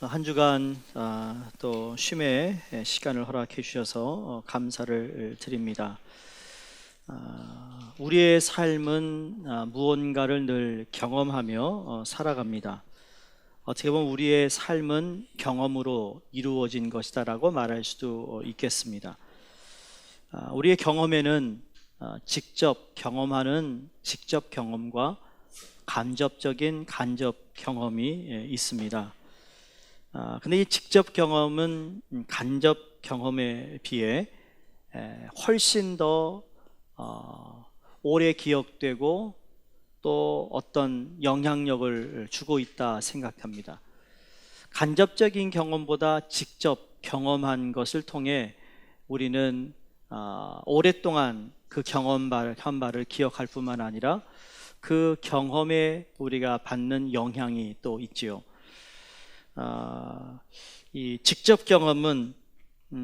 한 주간 또 쉼의 시간을 허락해 주셔서 감사를 드립니다. 우리의 삶은 무언가를 늘 경험하며 살아갑니다. 어떻게 보면 우리의 삶은 경험으로 이루어진 것이다라고 말할 수도 있겠습니다. 우리의 경험에는 직접 경험하는 직접 경험과 간접적인 간접 경험이 있습니다. 근데 이 직접 경험은 간접 경험에 비해 훨씬 더 오래 기억되고 또 어떤 영향력을 주고 있다 생각합니다. 간접적인 경험보다 직접 경험한 것을 통해 우리는 오랫동안 그 경험한 바를 기억할 뿐만 아니라 그 경험에 우리가 받는 영향이 또 있지요. 이 직접 경험은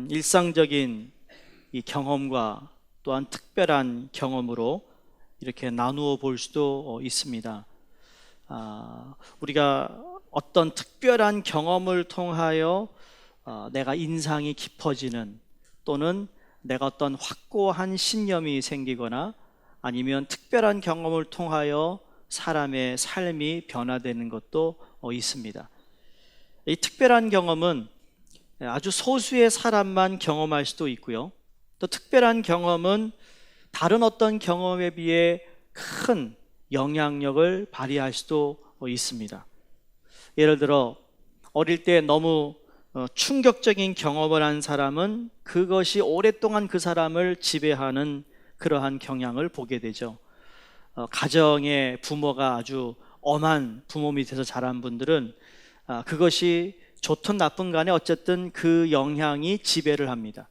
일상적인 이 경험과 또한 특별한 경험으로 이렇게 나누어 볼 수도 있습니다. 우리가 어떤 특별한 경험을 통하여 내가 인상이 깊어지는 또는 내가 어떤 확고한 신념이 생기거나 아니면 특별한 경험을 통하여 사람의 삶이 변화되는 것도 있습니다. 이 특별한 경험은 아주 소수의 사람만 경험할 수도 있고요. 또 특별한 경험은 다른 어떤 경험에 비해 큰 영향력을 발휘할 수도 있습니다. 예를 들어 어릴 때 너무 충격적인 경험을 한 사람은 그것이 오랫동안 그 사람을 지배하는 그러한 경향을 보게 되죠. 가정의 부모가 아주 엄한 부모 밑에서 자란 분들은 그것이 좋든 나쁜 간에 어쨌든 그 영향이 지배를 합니다.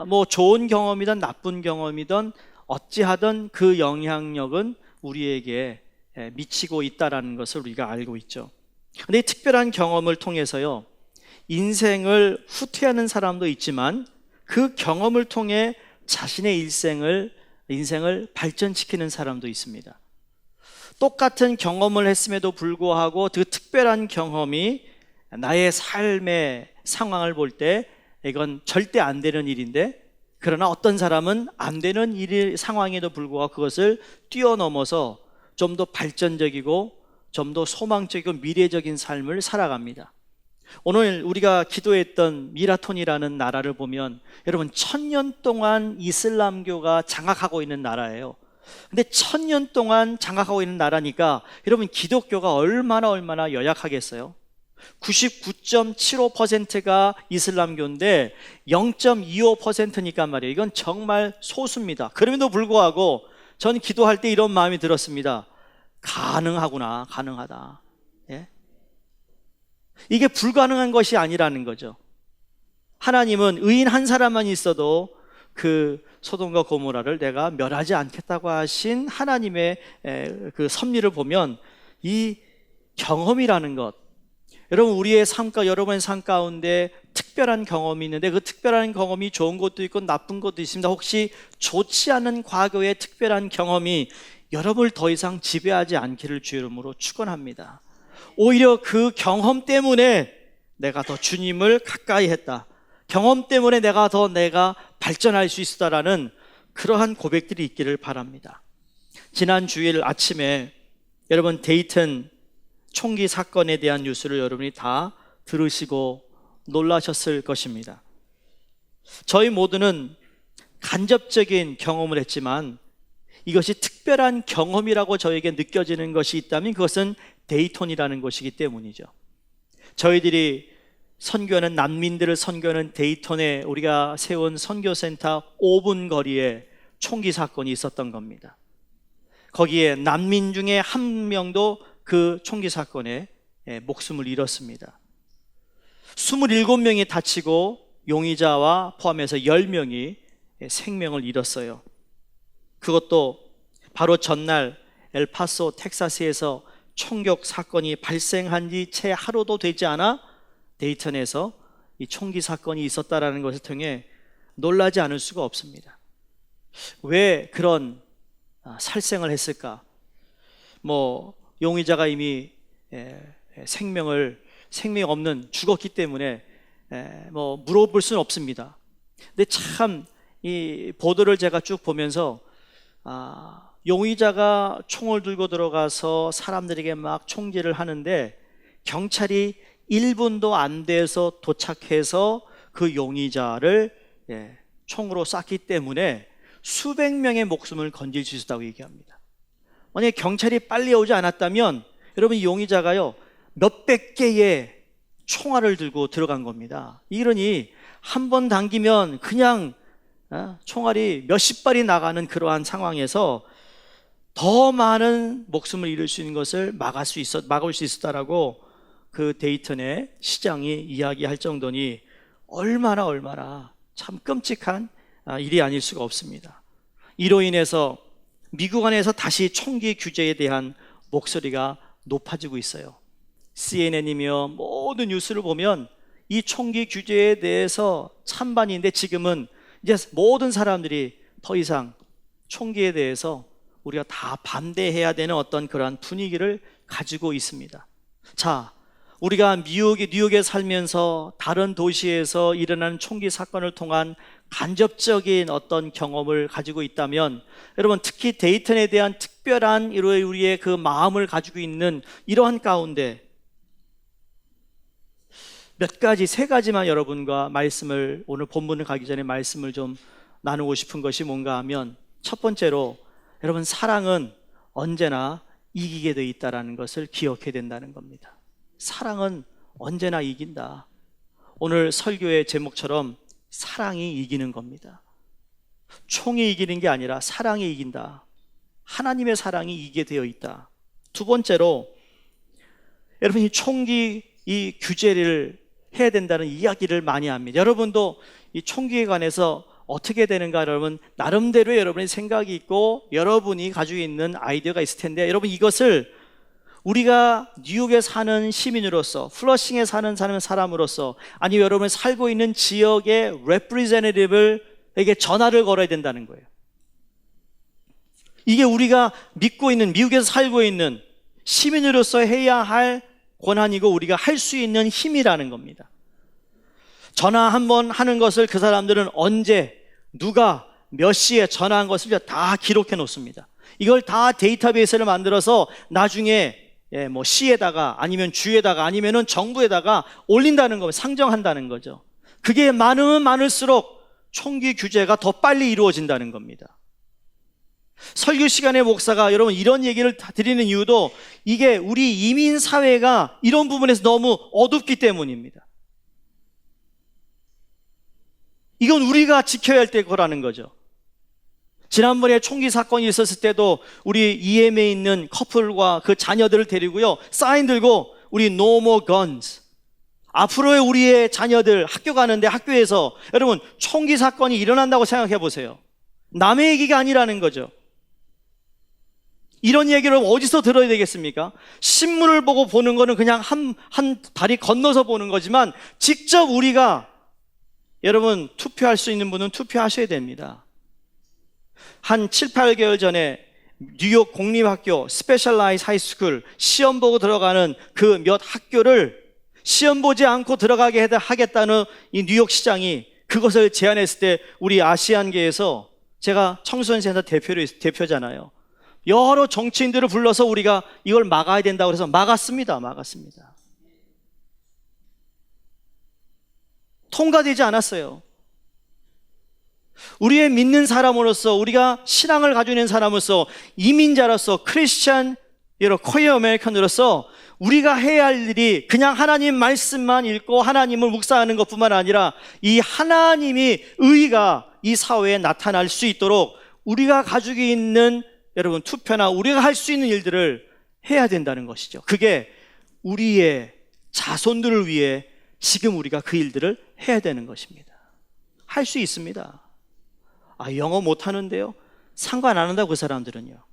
뭐 좋은 경험이든 나쁜 경험이든 어찌하든 그 영향력은 우리에게 미치고 있다는 것을 우리가 알고 있죠. 근데 이 특별한 경험을 통해서요, 인생을 후퇴하는 사람도 있지만 그 경험을 통해 자신의 인생을 발전시키는 사람도 있습니다. 똑같은 경험을 했음에도 불구하고 그 특별한 경험이 나의 삶의 상황을 볼 때 이건 절대 안 되는 일인데, 그러나 어떤 사람은 안 되는 상황에도 불구하고 그것을 뛰어넘어서 좀 더 발전적이고 좀 더 소망적이고 미래적인 삶을 살아갑니다. 오늘 우리가 기도했던 미라톤이라는 나라를 보면 여러분 1000년 동안 이슬람교가 장악하고 있는 나라예요. 근데 1000년 동안 장악하고 있는 나라니까 여러분 기독교가 얼마나 연약하겠어요? 99.75%가 이슬람교인데 0.25%니까 말이에요. 이건 정말 소수입니다. 그럼에도 불구하고 저는 기도할 때 이런 마음이 들었습니다. 가능하구나, 가능하다. 예? 이게 불가능한 것이 아니라는 거죠. 하나님은 의인 한 사람만 있어도 그 소돔과 고모라를 내가 멸하지 않겠다고 하신 하나님의 그 섭리를 보면 이 경험이라는 것, 여러분 우리의 삶과 여러분의 삶 가운데 특별한 경험이 있는데 그 특별한 경험이 좋은 것도 있고 나쁜 것도 있습니다. 혹시 좋지 않은 과거의 특별한 경험이 여러분을 더 이상 지배하지 않기를 주의 이름으로 축원합니다. 오히려 그 경험 때문에 내가 더 주님을 가까이 했다, 경험 때문에 내가 발전할 수 있었다라는 그러한 고백들이 있기를 바랍니다. 지난 주일 아침에 여러분 데이튼 총기 사건에 대한 뉴스를 여러분이 다 들으시고 놀라셨을 것입니다. 저희 모두는 간접적인 경험을 했지만 이것이 특별한 경험이라고 저에게 느껴지는 것이 있다면 그것은 데이톤이라는 것이기 때문이죠. 저희들이 선교하는 난민들을 선교하는 데이톤에 우리가 세운 선교센터 5분 거리에 총기 사건이 있었던 겁니다. 거기에 난민 중에 한 명도 그 총기 사건에 목숨을 잃었습니다. 27명이 다치고 용의자와 포함해서 10명이 생명을 잃었어요. 그것도 바로 전날 엘파소 텍사스에서 총격 사건이 발생한 지 채 하루도 되지 않아 데이턴에서 이 총기 사건이 있었다는 것을 통해 놀라지 않을 수가 없습니다. 왜 그런 살생을 했을까? 용의자가 이미 생명을 생명이 없는 죽었기 때문에 뭐 물어볼 수는 없습니다. 근데 참 이 보도를 제가 쭉 보면서 용의자가 총을 들고 들어가서 사람들에게 막 총질을 하는데 경찰이 1분도 안 돼서 도착해서 그 용의자를 총으로 쐈기 때문에 수백 명의 목숨을 건질 수 있었다고 얘기합니다. 만약에 경찰이 빨리 오지 않았다면 여러분 이 용의자가요 몇백 개의 총알을 들고 들어간 겁니다. 이러니 한 번 당기면 그냥 총알이 몇십 발이 나가는 그러한 상황에서 더 많은 목숨을 잃을 수 있는 것을 막을 수 있었다라고 그 데이턴의 시장이 이야기할 정도니 얼마나 참 끔찍한 일이 아닐 수가 없습니다. 이로 인해서 미국 안에서 다시 총기 규제에 대한 목소리가 높아지고 있어요. CNN이며 모든 뉴스를 보면 이 총기 규제에 대해서 찬반인데 지금은 이제 모든 사람들이 더 이상 총기에 대해서 우리가 다 반대해야 되는 어떤 그러한 분위기를 가지고 있습니다. 자, 우리가 뉴욕에 살면서 다른 도시에서 일어나는 총기 사건을 통한 간접적인 어떤 경험을 가지고 있다면 여러분 특히 데이턴에 대한 특별한 우리의 그 마음을 가지고 있는 이러한 가운데 세 가지만 여러분과 말씀을 오늘 본문을 가기 전에 말씀을 좀 나누고 싶은 것이 뭔가 하면 첫 번째로 여러분 사랑은 언제나 이기게 돼 있다는 것을 기억해야 된다는 겁니다. 사랑은 언제나 이긴다. 오늘 설교의 제목처럼 사랑이 이기는 겁니다. 총이 이기는 게 아니라 사랑이 이긴다. 하나님의 사랑이 이기게 되어 있다. 두 번째로 여러분 이 총기 이 규제를 해야 된다는 이야기를 많이 합니다. 여러분도 이 총기에 관해서 어떻게 되는가 여러분 나름대로 여러분의 생각이 있고 여러분이 가지고 있는 아이디어가 있을 텐데 여러분 이것을 우리가 뉴욕에 사는 시민으로서 플러싱에 사는 사람으로서 아니면 여러분이 살고 있는 지역의 레프리젠티티브에게 전화를 걸어야 된다는 거예요. 이게 우리가 믿고 있는 미국에서 살고 있는 시민으로서 해야 할 권한이고 우리가 할 수 있는 힘이라는 겁니다. 전화 한번 하는 것을 그 사람들은 언제 누가 몇 시에 전화한 것을 다 기록해 놓습니다. 이걸 다 데이터베이스를 만들어서 나중에 뭐 시에다가 아니면 주에다가 아니면은 정부에다가 올린다는 겁니다. 상정한다는 거죠. 그게 많으면 많을수록 총기 규제가 더 빨리 이루어진다는 겁니다. 설교 시간에 목사가 여러분 이런 얘기를 드리는 이유도 이게 우리 이민 사회가 이런 부분에서 너무 어둡기 때문입니다. 이건 우리가 지켜야 할 거라는 거죠. 지난번에 총기 사건이 있었을 때도 우리 EM에 있는 커플과 그 자녀들을 데리고요 사인 들고 우리 No More Guns, 앞으로의 우리의 자녀들 학교 가는데 학교에서 여러분 총기 사건이 일어난다고 생각해 보세요. 남의 얘기가 아니라는 거죠. 이런 얘기를 어디서 들어야 되겠습니까? 신문을 보고 보는 거는 그냥 한 다리 건너서 보는 거지만 직접 우리가 여러분 투표할 수 있는 분은 투표하셔야 됩니다. 한 7, 8개월 전에 뉴욕 공립학교 스페셜라이즈 하이스쿨 시험 보고 들어가는 그 몇 학교를 시험 보지 않고 들어가게 하겠다는 이 뉴욕 시장이 그것을 제안했을 때 우리 아시안계에서 제가 청소년 센터 대표잖아요. 여러 정치인들을 불러서 우리가 이걸 막아야 된다고 해서 막았습니다. 통과되지 않았어요. 우리의 믿는 사람으로서 우리가 신앙을 가지고 있는 사람으로서 이민자로서 크리스찬 코리아 아메리칸으로서 우리가 해야 할 일이 그냥 하나님 말씀만 읽고 하나님을 묵상하는 것뿐만 아니라 이 하나님이 의가 이 사회에 나타날 수 있도록 우리가 가지고 있는 여러분 투표나 우리가 할 수 있는 일들을 해야 된다는 것이죠. 그게 우리의 자손들을 위해 지금 우리가 그 일들을 해야 되는 것입니다. 할 수 있습니다. 영어 못하는데요? 상관 안 한다고 그 사람들은요.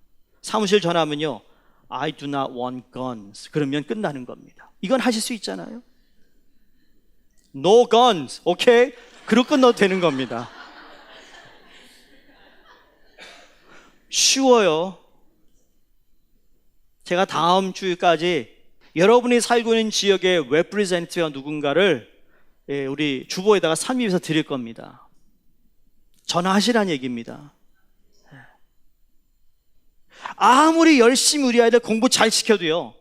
사무실 전화하면요 I do not want guns 그러면 끝나는 겁니다. 이건 하실 수 있잖아요. No guns, 오케이? 그리고 끝나도 되는 겁니다. 쉬워요. 제가 다음 주까지 여러분이 살고 있는 지역의 representative가 누군가를 우리 주보에다가 삽입해서 드릴 겁니다. 전화하시라는 얘기입니다. 아무리 열심히 우리 아이들 공부 잘 시켜도요,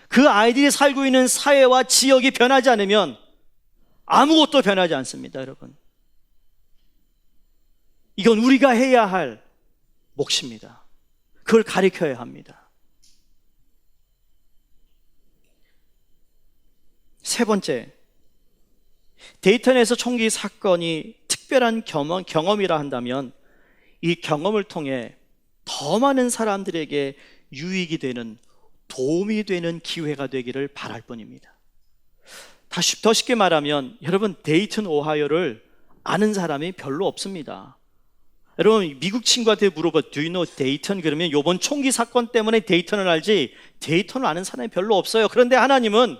그 아이들이 살고 있는 사회와 지역이 변하지 않으면 아무것도 변하지 않습니다, 여러분. 이건 우리가 해야 할 몫입니다. 그걸 가르쳐야 합니다. 세 번째, 데이턴에서 총기 사건이 특별한 경험이라 한다면 이 경험을 통해 더 많은 사람들에게 유익이 되는, 도움이 되는 기회가 되기를 바랄 뿐입니다. 더 쉽게 말하면 여러분, 데이턴 오하이오를 아는 사람이 별로 없습니다. 여러분, 미국 친구한테 물어봐, Do you know 데이턴? 그러면 이번 총기 사건 때문에 데이턴을 알지 데이턴을 아는 사람이 별로 없어요. 그런데 하나님은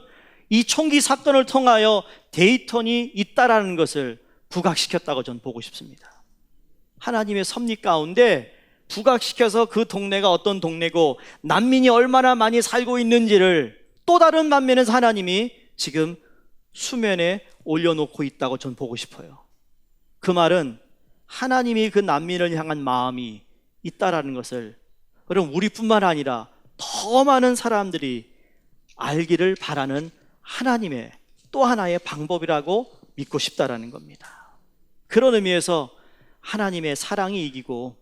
이 총기 사건을 통하여 데이턴이 있다라는 것을 부각시켰다고 저는 보고 싶습니다. 하나님의 섭리 가운데 부각시켜서 그 동네가 어떤 동네고 난민이 얼마나 많이 살고 있는지를 또 다른 반면에서 하나님이 지금 수면에 올려놓고 있다고 저는 보고 싶어요. 그 말은 하나님이 그 난민을 향한 마음이 있다라는 것을 여러분, 우리뿐만 아니라 더 많은 사람들이 알기를 바라는 하나님의 또 하나의 방법이라고 믿고 싶다라는 겁니다. 그런 의미에서 하나님의 사랑이 이기고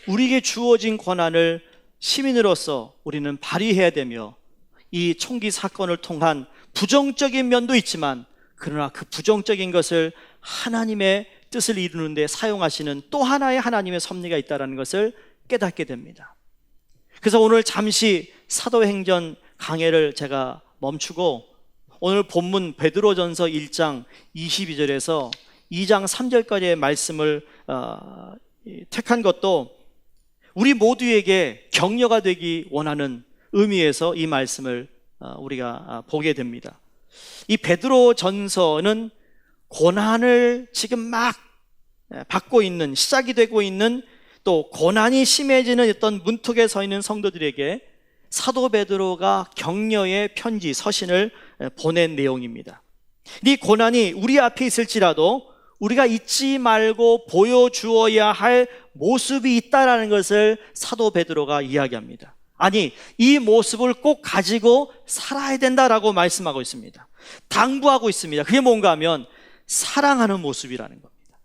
우리에게 주어진 권한을 시민으로서 우리는 발휘해야 되며, 이 총기 사건을 통한 부정적인 면도 있지만 그러나 그 부정적인 것을 하나님의 뜻을 이루는 데 사용하시는 또 하나의 하나님의 섭리가 있다는 것을 깨닫게 됩니다. 그래서 오늘 잠시 사도행전 강해를 제가 멈추고 오늘 본문 베드로전서 1장 22절에서 2장 3절까지의 말씀을 택한 것도 우리 모두에게 격려가 되기 원하는 의미에서 이 말씀을 우리가 보게 됩니다. 이 베드로전서는 고난을 지금 막 받고 있는, 시작이 되고 있는, 또 고난이 심해지는 어떤 문턱에 서 있는 성도들에게 사도 베드로가 격려의 편지, 서신을 보낸 내용입니다. 이 고난이 우리 앞에 있을지라도 우리가 잊지 말고 보여주어야 할 모습이 있다는 것을 사도 베드로가 이야기합니다. 아니, 이 모습을 꼭 가지고 살아야 된다라고 말씀하고 있습니다. 당부하고 있습니다. 그게 뭔가 하면 사랑하는 모습이라는 겁니다.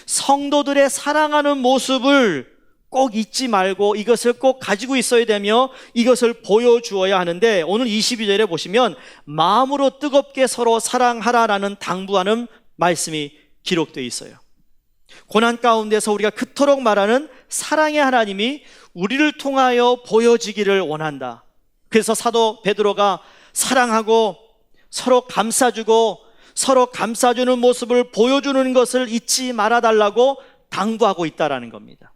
성도들의 사랑하는 모습을 꼭 잊지 말고 이것을 꼭 가지고 있어야 되며 이것을 보여주어야 하는데, 오늘 22절에 보시면 마음으로 뜨겁게 서로 사랑하라라는 당부하는 말씀이 기록되어 있어요. 고난 가운데서 우리가 그토록 말하는 사랑의 하나님이 우리를 통하여 보여지기를 원한다. 그래서 사도 베드로가 사랑하고 서로 감싸주고 서로 감싸주는 모습을 보여주는 것을 잊지 말아달라고 당부하고 있다는 겁니다.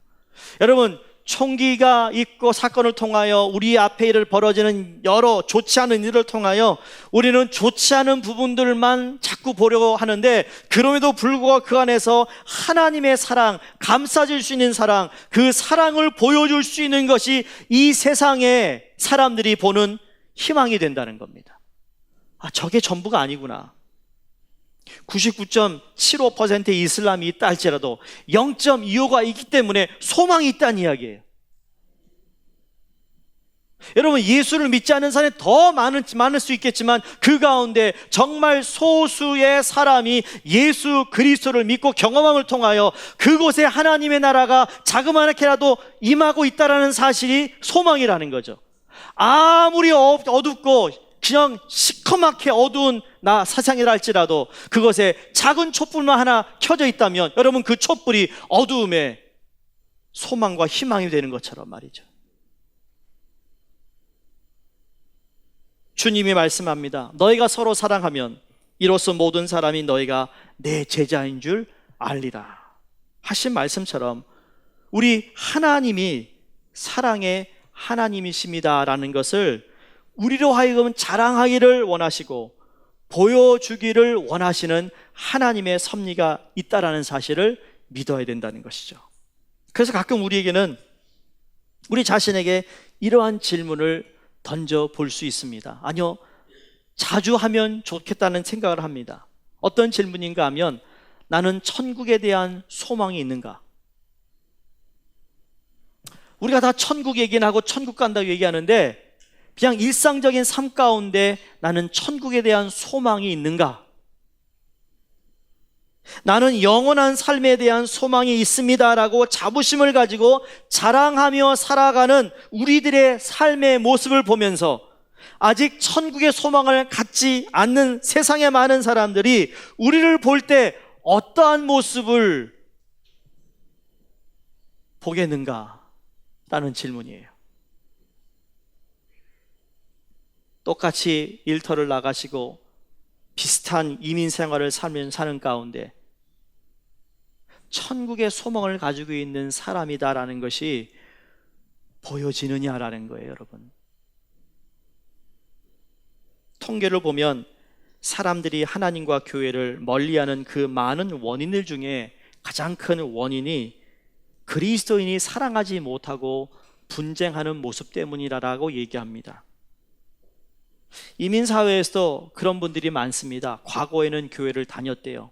여러분, 총기가 있고 사건을 통하여 우리 앞에 일을 벌어지는 여러 좋지 않은 일을 통하여 우리는 좋지 않은 부분들만 자꾸 보려고 하는데, 그럼에도 불구하고 그 안에서 하나님의 사랑, 감싸줄 수 있는 사랑, 그 사랑을 보여줄 수 있는 것이 이 세상에 사람들이 보는 희망이 된다는 겁니다. 저게 전부가 아니구나. 99.75%의 이슬람이 있다 할지라도 0.25가 있기 때문에 소망이 있다는 이야기예요. 여러분, 예수를 믿지 않는 사람이 더 많을 수 있겠지만 그 가운데 정말 소수의 사람이 예수 그리스도를 믿고 경험함을 통하여 그곳에 하나님의 나라가 자그마하게라도 임하고 있다는 사실이 소망이라는 거죠. 아무리 어둡고 그냥 시커멓게 어두운 세상이라 할지라도 그것에 작은 촛불만 하나 켜져 있다면 여러분, 그 촛불이 어두움에 소망과 희망이 되는 것처럼 말이죠. 주님이 말씀합니다. 너희가 서로 사랑하면 이로써 모든 사람이 너희가 내 제자인 줄 알리라 하신 말씀처럼 우리 하나님이 사랑의 하나님이십니다라는 것을 우리로 하여금 자랑하기를 원하시고 보여주기를 원하시는 하나님의 섭리가 있다라는 사실을 믿어야 된다는 것이죠. 그래서 가끔 우리에게는 우리 자신에게 이러한 질문을 던져 볼 수 있습니다. 아니요, 자주 하면 좋겠다는 생각을 합니다. 어떤 질문인가 하면 나는 천국에 대한 소망이 있는가? 우리가 다 천국 얘기는 하고 천국 간다고 얘기하는데 그냥 일상적인 삶 가운데 나는 천국에 대한 소망이 있는가? 나는 영원한 삶에 대한 소망이 있습니다라고 자부심을 가지고 자랑하며 살아가는 우리들의 삶의 모습을 보면서 아직 천국의 소망을 갖지 않는 세상의 많은 사람들이 우리를 볼 때 어떠한 모습을 보겠는가? 라는 질문이에요. 똑같이 일터를 나가시고 비슷한 이민 생활을 사는 가운데 천국의 소망을 가지고 있는 사람이다라는 것이 보여지느냐라는 거예요, 여러분. 통계를 보면 사람들이 하나님과 교회를 멀리하는 그 많은 원인들 중에 가장 큰 원인이 그리스도인이 사랑하지 못하고 분쟁하는 모습 때문이라고 얘기합니다. 이민사회에서도 그런 분들이 많습니다. 과거에는 교회를 다녔대요.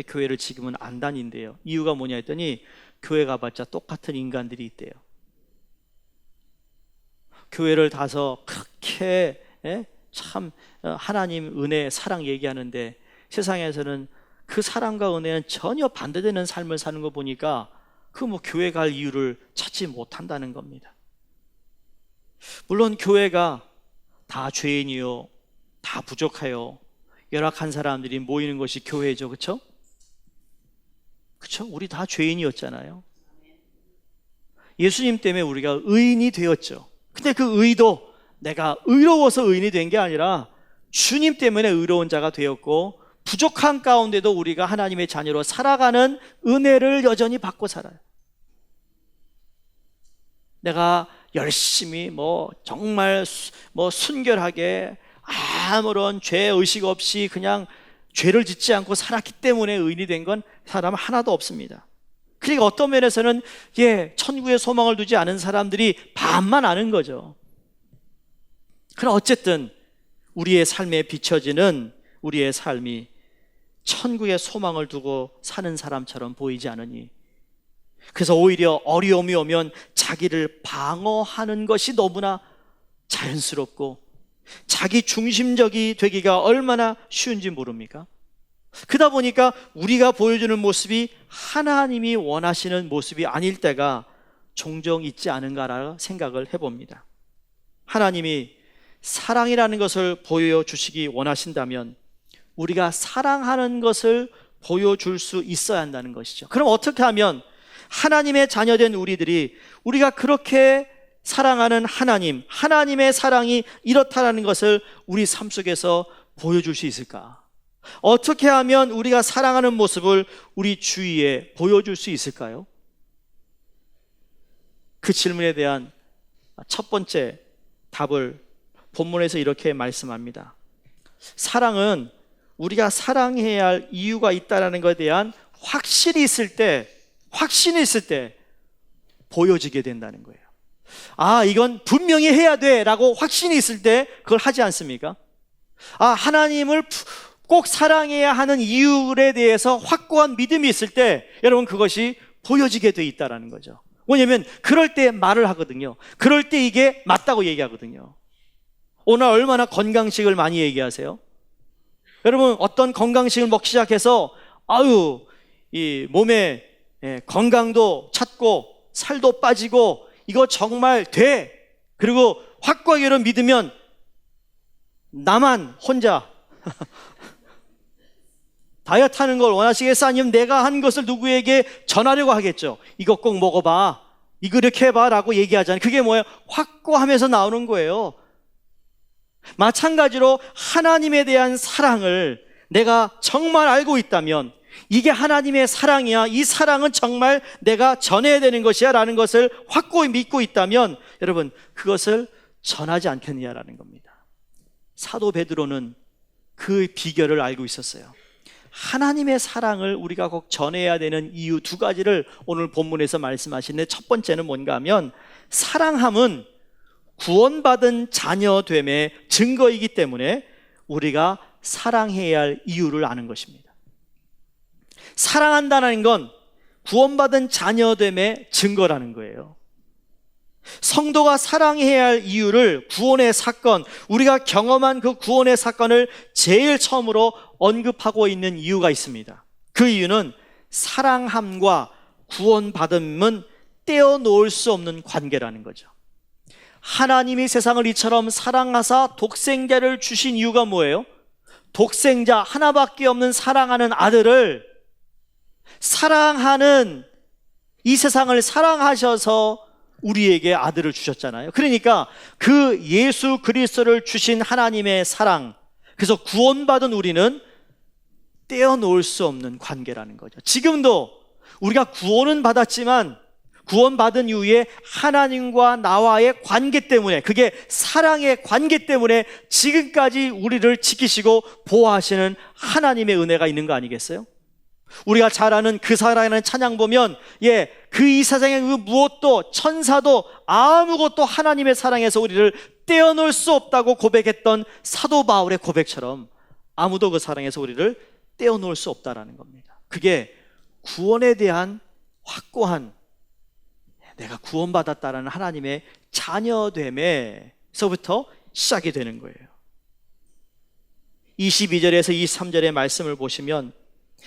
교회를 지금은 안 다닌대요. 이유가 뭐냐 했더니 교회 가봤자 똑같은 인간들이 있대요. 교회를 가서 그렇게 참 하나님 은혜 사랑 얘기하는데 세상에서는 그 사랑과 은혜는 전혀 반대되는 삶을 사는 거 보니까 그 교회 갈 이유를 찾지 못한다는 겁니다. 물론 교회가 다 죄인이요, 다 부족해요, 열악한 사람들이 모이는 것이 교회죠. 그렇죠? 그렇죠? 우리 다 죄인이었잖아요. 예수님 때문에 우리가 의인이 되었죠. 근데 그 의도 내가 의로워서 의인이 된 게 아니라 주님 때문에 의로운 자가 되었고 부족한 가운데도 우리가 하나님의 자녀로 살아가는 은혜를 여전히 받고 살아요. 내가 열심히 정말 순결하게 아무런 죄의식 없이 그냥 죄를 짓지 않고 살았기 때문에 의인이 된 건 사람 하나도 없습니다. 그러니까 어떤 면에서는 천국에 소망을 두지 않은 사람들이 반만 아는 거죠. 그러나 어쨌든 우리의 삶에 비춰지는 우리의 삶이 천국에 소망을 두고 사는 사람처럼 보이지 않으니, 그래서 오히려 어려움이 오면 자기를 방어하는 것이 너무나 자연스럽고 자기 중심적이 되기가 얼마나 쉬운지 모릅니까? 그러다 보니까 우리가 보여주는 모습이 하나님이 원하시는 모습이 아닐 때가 종종 있지 않은가라고 생각을 해봅니다. 하나님이 사랑이라는 것을 보여주시기 원하신다면 우리가 사랑하는 것을 보여줄 수 있어야 한다는 것이죠. 그럼 어떻게 하면 하나님의 자녀된 우리들이 우리가 그렇게 사랑하는 하나님, 하나님의 사랑이 이렇다라는 것을 우리 삶 속에서 보여줄 수 있을까? 어떻게 하면 우리가 사랑하는 모습을 우리 주위에 보여줄 수 있을까요? 그 질문에 대한 첫 번째 답을 본문에서 이렇게 말씀합니다. 사랑은 우리가 사랑해야 할 이유가 있다는 것에 대한 확신이 있을 때 보여지게 된다는 거예요. 이건 분명히 해야 돼 라고 확신이 있을 때 그걸 하지 않습니까? 하나님을 꼭 사랑해야 하는 이유에 대해서 확고한 믿음이 있을 때 여러분 그것이 보여지게 돼 있다는 거죠. 왜냐하면 그럴 때 말을 하거든요. 그럴 때 이게 맞다고 얘기하거든요. 오늘 얼마나 건강식을 많이 얘기하세요? 여러분 어떤 건강식을 먹기 시작해서 이 몸에 건강도 찾고 살도 빠지고 이거 정말 돼. 그리고 확고하게 믿으면 나만 혼자 다이어트 하는 걸 원하시겠어? 아니면 내가 한 것을 누구에게 전하려고 하겠죠. 이거 꼭 먹어봐, 이거 이렇게 해봐 라고 얘기하잖아요. 그게 뭐예요? 확고하면서 나오는 거예요. 마찬가지로 하나님에 대한 사랑을 내가 정말 알고 있다면 이게 하나님의 사랑이야, 이 사랑은 정말 내가 전해야 되는 것이야 라는 것을 확고히 믿고 있다면 여러분 그것을 전하지 않겠느냐라는 겁니다. 사도 베드로는 그 비결을 알고 있었어요. 하나님의 사랑을 우리가 꼭 전해야 되는 이유 두 가지를 오늘 본문에서 말씀하시는데, 첫 번째는 뭔가 하면 사랑함은 구원받은 자녀됨의 증거이기 때문에 우리가 사랑해야 할 이유를 아는 것입니다. 사랑한다는 건 구원받은 자녀됨의 증거라는 거예요. 성도가 사랑해야 할 이유를 구원의 사건, 우리가 경험한 그 구원의 사건을 제일 처음으로 언급하고 있는 이유가 있습니다. 그 이유는 사랑함과 구원받음은 떼어놓을 수 없는 관계라는 거죠. 하나님이 세상을 이처럼 사랑하사 독생자를 주신 이유가 뭐예요? 독생자 하나밖에 없는 사랑하는 아들을 사랑하는 이 세상을 사랑하셔서 우리에게 아들을 주셨잖아요. 그러니까 그 예수 그리스도를 주신 하나님의 사랑, 그래서 구원받은 우리는 떼어놓을 수 없는 관계라는 거죠. 지금도 우리가 구원은 받았지만 구원받은 이후에 하나님과 나와의 관계 때문에, 그게 사랑의 관계 때문에 지금까지 우리를 지키시고 보호하시는 하나님의 은혜가 있는 거 아니겠어요? 우리가 잘 아는 그 사랑이라는 찬양 보면 그 이 세상의 그 무엇도 천사도 아무것도 하나님의 사랑에서 우리를 떼어놓을 수 없다고 고백했던 사도 바울의 고백처럼 아무도 그 사랑에서 우리를 떼어놓을 수 없다라는 겁니다. 그게 구원에 대한 확고한, 내가 구원받았다라는 하나님의 자녀됨에서부터 시작이 되는 거예요. 22절에서 23절의 말씀을 보시면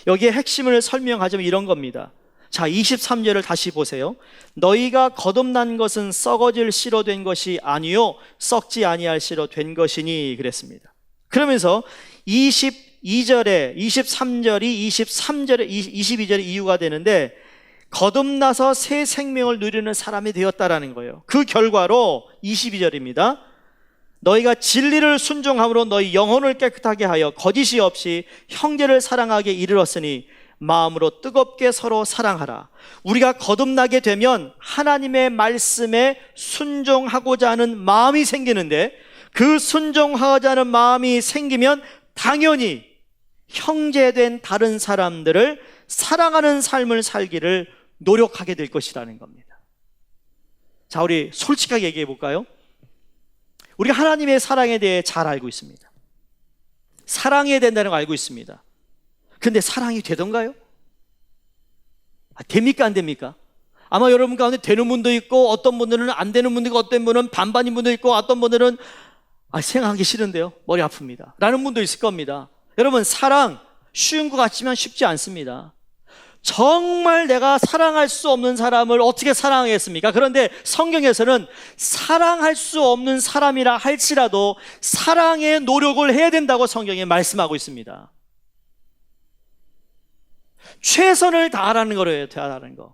여기에 핵심을 설명하자면 이런 겁니다. 자, 23절을 다시 보세요. 너희가 거듭난 것은 썩어질 씨로 된 것이 아니요 썩지 아니할 씨로 된 것이니 그랬습니다. 그러면서 22절에 23절이 23절에 22절의 이유가 되는데 거듭나서 새 생명을 누리는 사람이 되었다라는 거예요. 그 결과로 22절입니다. 너희가 진리를 순종함으로 너희 영혼을 깨끗하게 하여 거짓이 없이 형제를 사랑하게 이르렀으니 마음으로 뜨겁게 서로 사랑하라. 우리가 거듭나게 되면 하나님의 말씀에 순종하고자 하는 마음이 생기는데, 그 순종하고자 하는 마음이 생기면 당연히 형제된 다른 사람들을 사랑하는 삶을 살기를 노력하게 될 것이라는 겁니다. 자, 우리 솔직하게 얘기해 볼까요? 우리가 하나님의 사랑에 대해 잘 알고 있습니다. 사랑해야 된다는 걸 알고 있습니다. 근데 사랑이 되던가요? 됩니까? 안 됩니까? 아마 여러분 가운데 되는 분도 있고 어떤 분들은 안 되는 분도 있고 어떤 분은 반반인 분도 있고 어떤 분들은 생각하기 싫은데요, 머리 아픕니다 라는 분도 있을 겁니다. 여러분, 사랑 쉬운 것 같지만 쉽지 않습니다. 정말 내가 사랑할 수 없는 사람을 어떻게 사랑하겠습니까? 그런데 성경에서는 사랑할 수 없는 사람이라 할지라도 사랑의 노력을 해야 된다고 성경에 말씀하고 있습니다. 최선을 다하라는 거예요. 다하라는 거.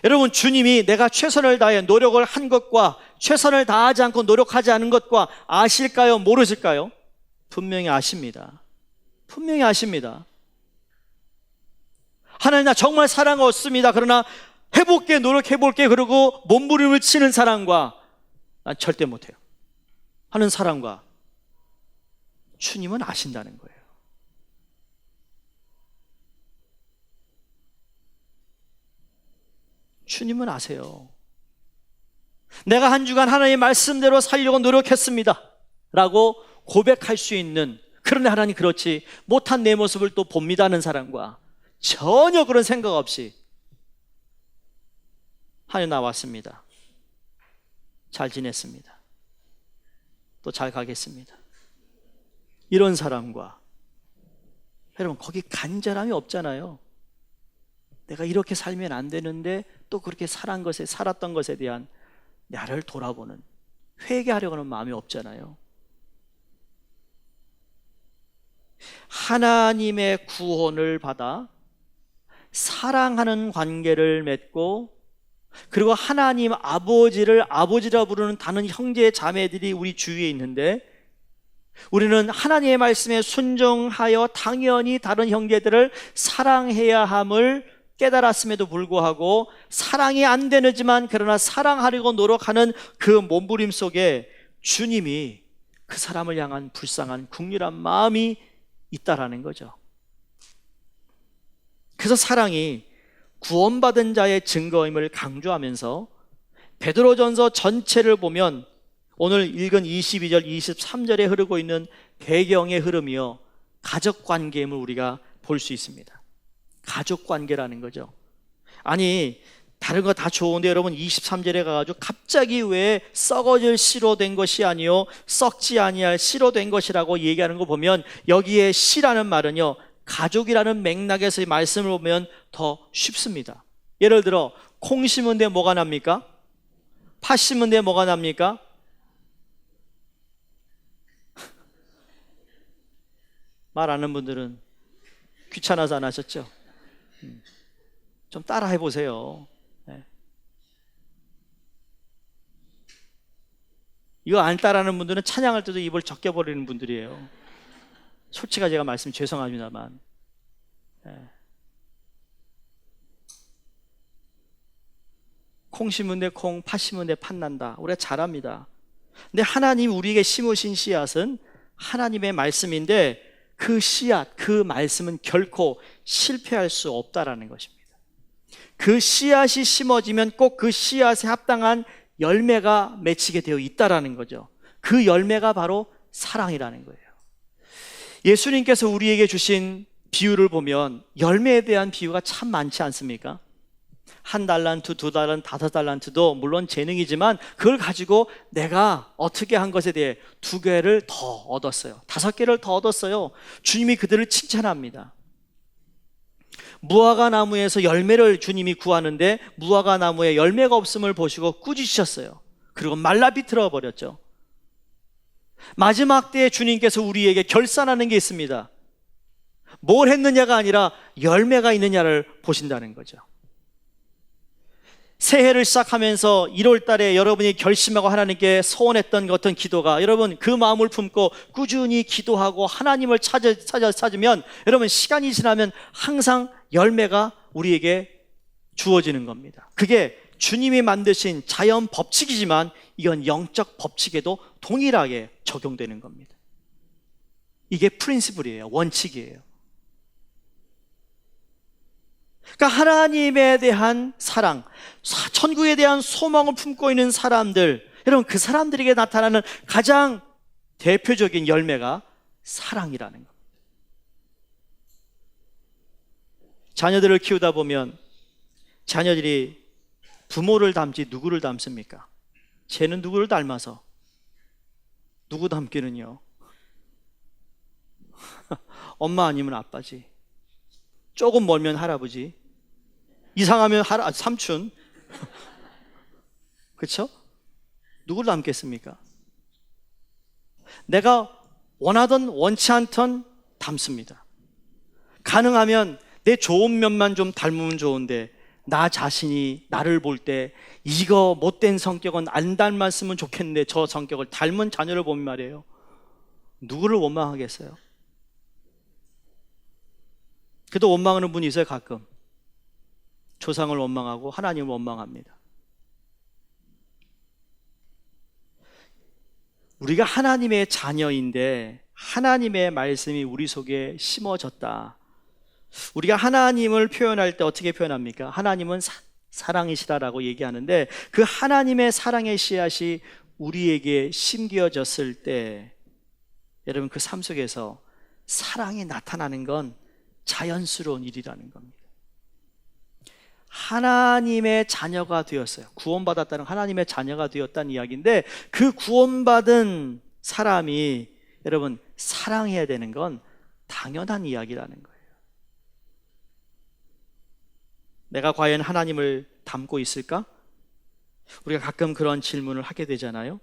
여러분, 주님이 내가 최선을 다해 노력을 한 것과 최선을 다하지 않고 노력하지 않은 것과 아실까요? 모르실까요? 분명히 아십니다. 분명히 아십니다. 하나님, 나 정말 사랑 없습니다. 그러나 해볼게, 노력해볼게 그러고 몸부림을 치는 사람과 난 절대 못해요 하는 사람과 주님은 아신다는 거예요. 주님은 아세요. 내가 한 주간 하나님의 말씀대로 살려고 노력했습니다 라고 고백할 수 있는, 그런데 하나님 그렇지 못한 내 모습을 또 봅니다는 사람과 전혀 그런 생각 없이 하나님 나왔습니다, 잘 지냈습니다, 또 잘 가겠습니다, 이런 사람과, 여러분 거기 간절함이 없잖아요. 내가 이렇게 살면 안 되는데 또 그렇게 살았던 것에 대한 나를 돌아보는, 회개하려고 하는 마음이 없잖아요. 하나님의 구원을 받아 사랑하는 관계를 맺고, 그리고 하나님 아버지를 아버지라 부르는 다른 형제 자매들이 우리 주위에 있는데, 우리는 하나님의 말씀에 순종하여 당연히 다른 형제들을 사랑해야 함을 깨달았음에도 불구하고 사랑이 안 되지만 그러나 사랑하려고 노력하는 그 몸부림 속에 주님이 그 사람을 향한 불쌍한 국률한 마음이 있다라는 거죠. 그래서 사랑이 구원받은 자의 증거임을 강조하면서 베드로전서 전체를 보면 오늘 읽은 22절, 23절에 흐르고 있는 배경의 흐름이요, 가족관계임을 우리가 볼 수 있습니다. 가족관계라는 거죠. 아니, 다른 거 다 좋은데 여러분 23절에 가가지고 갑자기 왜 썩어질 씨로 된 것이 아니요 썩지 아니할 씨로 된 것이라고 얘기하는 거 보면, 여기에 씨라는 말은요, 가족이라는 맥락에서의 말씀을 보면 더 쉽습니다. 예를 들어 콩 심은 데 뭐가 납니까? 팥 심은 데 뭐가 납니까? 말 안 하는 분들은 귀찮아서 안 하셨죠? 좀 따라 해보세요. 네. 이거 안 따라하는 분들은 찬양할 때도 입을 적게버리는 분들이에요. 솔직하게 제가 말씀 죄송합니다만. 네. 콩 심은 데 콩, 팥 심은 데 팥 난다. 우리가 잘합니다. 근데 하나님 우리에게 심으신 씨앗은 하나님의 말씀인데, 그 씨앗, 그 말씀은 결코 실패할 수 없다라는 것입니다. 그 씨앗이 심어지면 꼭 그 씨앗에 합당한 열매가 맺히게 되어 있다라는 거죠. 그 열매가 바로 사랑이라는 거예요. 예수님께서 우리에게 주신 비유를 보면 열매에 대한 비유가 참 많지 않습니까? 1달란트, 2달란트, 5달란트도 물론 재능이지만 그걸 가지고 내가 어떻게 한 것에 대해 2개를 더 얻었어요. 5개를 더 얻었어요. 주님이 그들을 칭찬합니다. 무화과 나무에서 열매를 주님이 구하는데 무화과 나무에 열매가 없음을 보시고 꾸짖으셨어요. 그리고 말라 비틀어 버렸죠. 마지막 때에 주님께서 우리에게 결산하는 게 있습니다. 뭘 했느냐가 아니라 열매가 있느냐를 보신다는 거죠. 새해를 시작하면서 1월 달에 여러분이 결심하고 하나님께 소원했던 어떤 기도가, 여러분 그 마음을 품고 꾸준히 기도하고 하나님을 찾으면 여러분 시간이 지나면 항상 열매가 우리에게 주어지는 겁니다. 그게 주님이 만드신 자연 법칙이지만 이건 영적 법칙에도 동일하게 적용되는 겁니다. 이게 프린시플이에요. 원칙이에요. 그러니까 하나님에 대한 사랑, 천국에 대한 소망을 품고 있는 사람들, 여러분 그 사람들에게 나타나는 가장 대표적인 열매가 사랑이라는 겁니다. 자녀들을 키우다 보면 자녀들이 부모를 닮지 누구를 닮습니까? 쟤는 누구를 닮아서? 누구 닮기는요? 엄마 아니면 아빠지. 조금 멀면 할아버지, 이상하면 삼촌. 그렇죠? 누구를 닮겠습니까? 내가 원하던 원치 않던 닮습니다. 가능하면 내 좋은 면만 좀 닮으면 좋은데 나 자신이 나를 볼 때 이거 못된 성격은 안 닮았으면 좋겠는데 저 성격을 닮은 자녀를 보면 말이에요, 누구를 원망하겠어요? 그래도 원망하는 분이 있어요. 가끔 조상을 원망하고 하나님을 원망합니다. 우리가 하나님의 자녀인데 하나님의 말씀이 우리 속에 심어졌다. 우리가 하나님을 표현할 때 어떻게 표현합니까? 하나님은 사랑이시라라고 얘기하는데, 그 하나님의 사랑의 씨앗이 우리에게 심겨졌을 때 여러분 그 삶 속에서 사랑이 나타나는 건 자연스러운 일이라는 겁니다. 하나님의 자녀가 되었어요. 구원받았다는, 하나님의 자녀가 되었다는 이야기인데, 그 구원받은 사람이 여러분 사랑해야 되는 건 당연한 이야기라는 거예요. 내가 과연 하나님을 닮고 있을까? 우리가 가끔 그런 질문을 하게 되잖아요.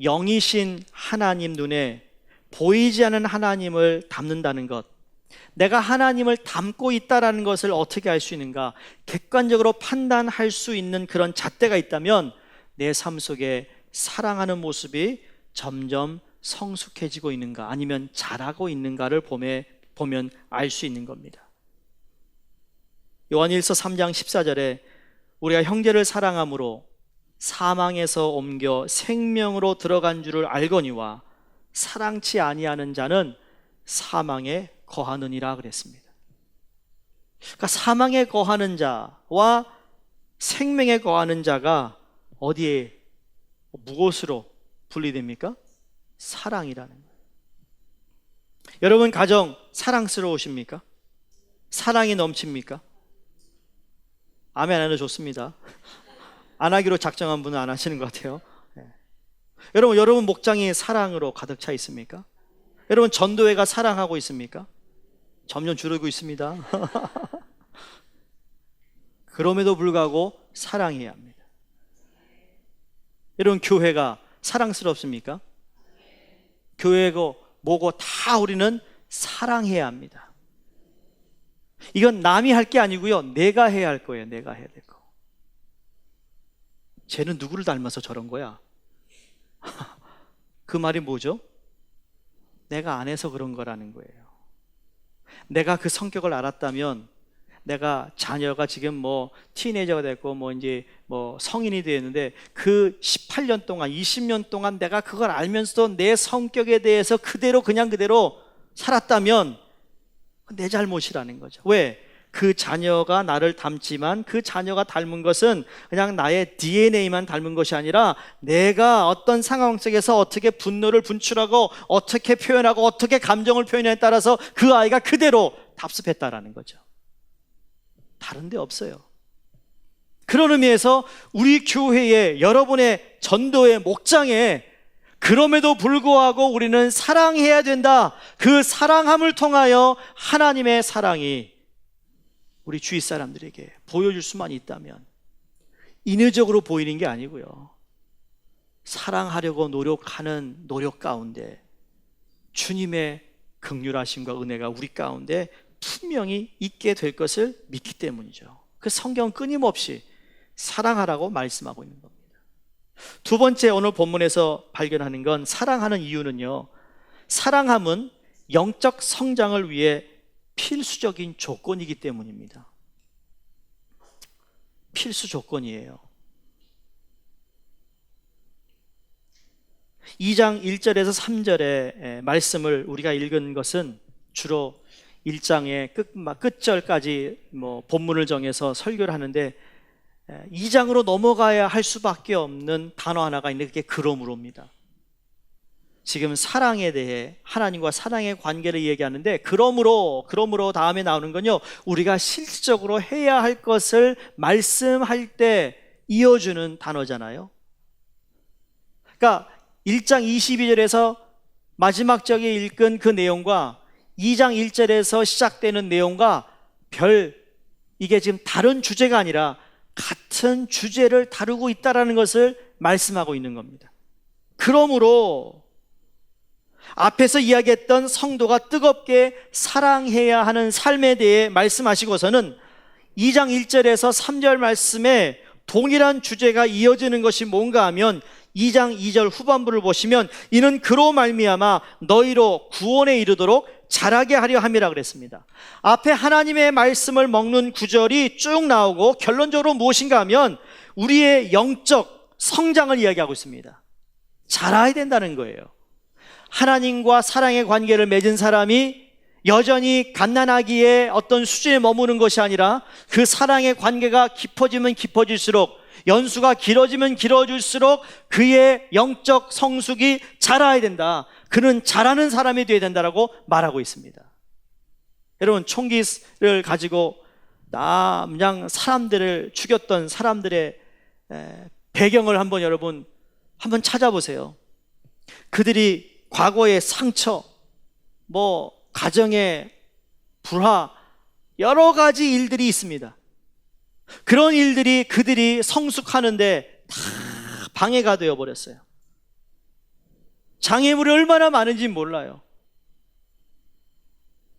영이신 하나님 눈에 보이지 않는 하나님을 닮는다는 것, 내가 하나님을 닮고 있다는 것을 어떻게 알 수 있는가? 객관적으로 판단할 수 있는 그런 잣대가 있다면 내 삶 속에 사랑하는 모습이 점점 성숙해지고 있는가, 아니면 자라고 있는가를 보면 알 수 있는 겁니다. 요한일서 3장 14절에 우리가 형제를 사랑함으로 사망에서 옮겨 생명으로 들어간 줄을 알거니와 사랑치 아니하는 자는 사망에 거하느니라 그랬습니다. 그러니까 사망에 거하는 자와 생명에 거하는 자가 어디에 무엇으로 분리됩니까? 사랑이라는 거예요. 여러분 가정 사랑스러우십니까? 사랑이 넘칩니까? 아멘 안 해도 좋습니다. 안 하기로 작정한 분은 안 하시는 것 같아요. 네. 여러분 목장이 사랑으로 가득 차 있습니까? 여러분 전도회가 사랑하고 있습니까? 점점 줄어들고 있습니다. 그럼에도 불구하고 사랑해야 합니다. 여러분 교회가 사랑스럽습니까? 교회고 뭐고 다 우리는 사랑해야 합니다. 이건 남이 할 게 아니고요, 내가 해야 할 거예요. 내가 해야 될 거. 쟤는 누구를 닮아서 저런 거야? 그 말이 뭐죠? 내가 안 해서 그런 거라는 거예요. 내가 그 성격을 알았다면, 내가 자녀가 지금 뭐 티네이저가 됐고 뭐 이제 뭐 성인이 되었는데 그 18년 동안 20년 동안 내가 그걸 알면서도 내 성격에 대해서 그대로 살았다면 내 잘못이라는 거죠. 왜? 그 자녀가 나를 닮지만 그 자녀가 닮은 것은 그냥 나의 DNA만 닮은 것이 아니라 내가 어떤 상황 속에서 어떻게 분노를 분출하고 어떻게 표현하고 어떻게 감정을 표현에 따라서 그 아이가 그대로 답습했다라는 거죠. 다른 데 없어요. 그런 의미에서 우리 교회에, 여러분의 전도의 목장에 그럼에도 불구하고 우리는 사랑해야 된다. 그 사랑함을 통하여 하나님의 사랑이 우리 주위 사람들에게 보여줄 수만 있다면, 인위적으로 보이는 게 아니고요, 사랑하려고 노력하는 노력 가운데 주님의 긍휼하심과 은혜가 우리 가운데 분명히 있게 될 것을 믿기 때문이죠. 그 성경은 끊임없이 사랑하라고 말씀하고 있는 겁니다. 두 번째, 오늘 본문에서 발견하는 건, 사랑하는 이유는요, 사랑함은 영적 성장을 위해 필수적인 조건이기 때문입니다. 필수 조건이에요. 2장 1절에서 3절의 말씀을 우리가 읽은 것은 주로 1장의 끝절까지 본문을 정해서 설교를 하는데, 2장으로 넘어가야 할 수밖에 없는 단어 하나가 있는데 그게 그러므로입니다. 지금 사랑에 대해, 하나님과 사랑의 관계를 얘기하는데 그러므로 다음에 나오는 건요, 우리가 실질적으로 해야 할 것을 말씀할 때 이어주는 단어잖아요. 그러니까 1장 22절에서 마지막 적에 읽은 그 내용과 2장 1절에서 시작되는 내용과 이게 지금 다른 주제가 아니라 같은 주제를 다루고 있다는 것을 말씀하고 있는 겁니다. 그러므로 앞에서 이야기했던 성도가 뜨겁게 사랑해야 하는 삶에 대해 말씀하시고서는 2장 1절에서 3절 말씀에 동일한 주제가 이어지는 것이 뭔가 하면 2장 2절 후반부를 보시면, 이는 그로 말미암아 너희로 구원에 이르도록 자라게 하려 함이라 그랬습니다. 앞에 하나님의 말씀을 먹는 구절이 쭉 나오고 결론적으로 무엇인가 하면 우리의 영적 성장을 이야기하고 있습니다. 자라야 된다는 거예요. 하나님과 사랑의 관계를 맺은 사람이 여전히 갓난아기의 어떤 수준에 머무는 것이 아니라 그 사랑의 관계가 깊어지면 깊어질수록, 연수가 길어지면 길어질수록 그의 영적 성숙이 자라야 된다. 그는 자라는 사람이 되어야 된다라고 말하고 있습니다. 여러분, 총기를 가지고 그냥 사람들을 죽였던 사람들의 배경을 여러분 한번 찾아보세요. 그들이 과거의 상처, 가정의 불화, 여러 가지 일들이 있습니다. 그런 일들이 그들이 성숙하는데 다 방해가 되어버렸어요. 장애물이 얼마나 많은지 몰라요.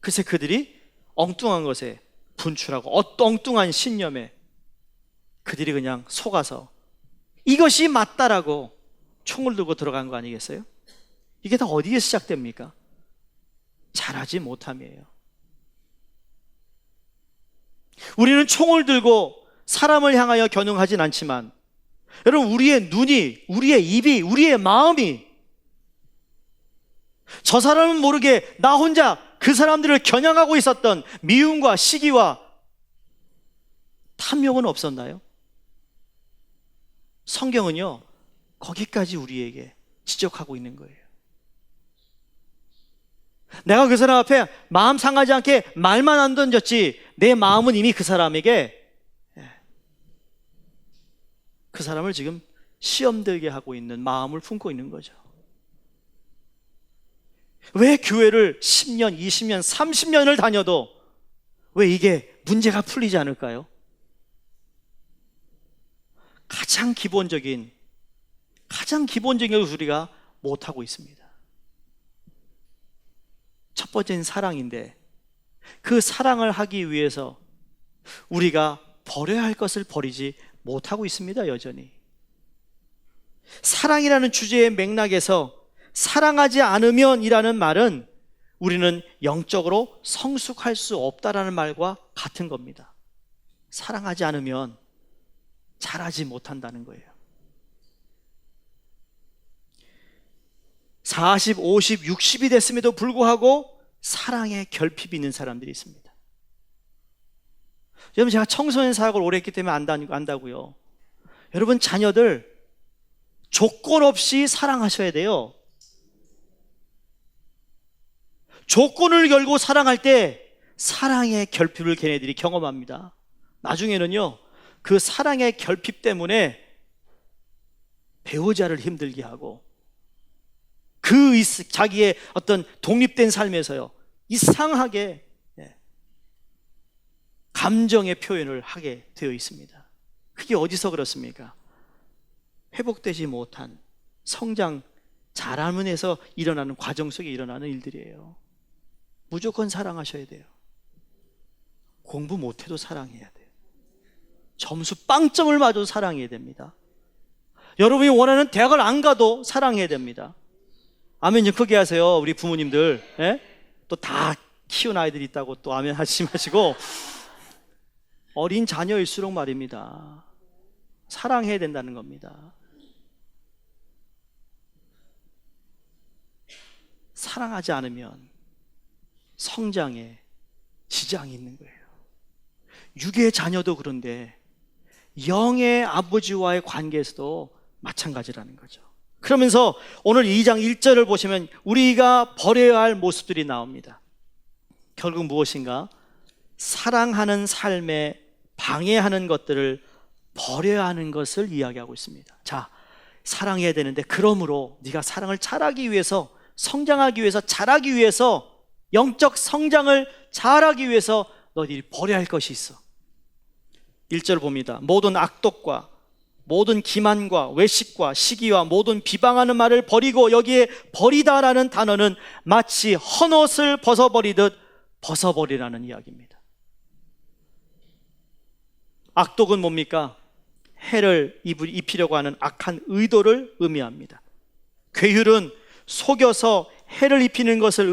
그래서 그들이 엉뚱한 것에 분출하고 엉뚱한 신념에 그들이 그냥 속아서 이것이 맞다라고 총을 들고 들어간 거 아니겠어요? 이게 다 어디에 시작됩니까? 잘하지 못함이에요. 우리는 총을 들고 사람을 향하여 겨눈하진 않지만, 여러분, 우리의 눈이, 우리의 입이, 우리의 마음이 저 사람은 모르게 나 혼자 그 사람들을 겨냥하고 있었던 미움과 시기와 탐욕은 없었나요? 성경은요, 거기까지 우리에게 지적하고 있는 거예요. 내가 그 사람 앞에 마음 상하지 않게 말만 안 던졌지 내 마음은 이미 그 사람에게, 그 사람을 지금 시험 들게 하고 있는 마음을 품고 있는 거죠. 왜 교회를 10년, 20년, 30년을 다녀도 왜 이게 문제가 풀리지 않을까요? 가장 기본적인 것을 우리가 못하고 있습니다. 첫 번째는 사랑인데, 그 사랑을 하기 위해서 우리가 버려야 할 것을 버리지 못하고 있습니다. 여전히 사랑이라는 주제의 맥락에서 사랑하지 않으면 이라는 말은 우리는 영적으로 성숙할 수 없다라는 말과 같은 겁니다. 사랑하지 않으면 자라지 못한다는 거예요. 40, 50, 60이 됐음에도 불구하고 사랑에 결핍이 있는 사람들이 있습니다. 여러분, 제가 청소년 사역을 오래 했기 때문에 안다고요. 여러분, 자녀들 조건 없이 사랑하셔야 돼요. 조건을 걸고 사랑할 때 사랑의 결핍을 걔네들이 경험합니다. 나중에는요, 그 사랑의 결핍 때문에 배우자를 힘들게 하고 자기의 어떤 독립된 삶에서요, 이상하게 감정의 표현을 하게 되어 있습니다. 그게 어디서 그렇습니까? 회복되지 못한 성장, 자라면서 일어나는 과정 속에 일어나는 일들이에요. 무조건 사랑하셔야 돼요. 공부 못해도 사랑해야 돼요. 점수 빵점을 맞아도 사랑해야 됩니다. 여러분이 원하는 대학을 안 가도 사랑해야 됩니다. 아멘 좀 크게 하세요. 우리 부모님들, 또 다 키운 아이들이 있다고 또 아멘 하지 마시고, 어린 자녀일수록 말입니다, 사랑해야 된다는 겁니다. 사랑하지 않으면 성장에 지장이 있는 거예요. 육의 자녀도 그런데 영의 아버지와의 관계에서도 마찬가지라는 거죠. 그러면서 오늘 2장 1절을 보시면 우리가 버려야 할 모습들이 나옵니다. 결국 무엇인가? 사랑하는 삶에 방해하는 것들을 버려야 하는 것을 이야기하고 있습니다. 자, 사랑해야 되는데, 그러므로 네가 사랑을 잘하기 위해서, 성장하기 위해서, 자라기 위해서, 영적 성장을 잘하기 위해서 너희들이 버려야 할 것이 있어. 1절 봅니다. 모든 악독과 모든 기만과 외식과 시기와 모든 비방하는 말을 버리고, 여기에 버리다라는 단어는 마치 헌옷을 벗어버리듯 벗어버리라는 이야기입니다. 악독은 뭡니까? 해를 입히려고 하는 악한 의도를 의미합니다. 괴휼은 속여서 해를 입히는 것을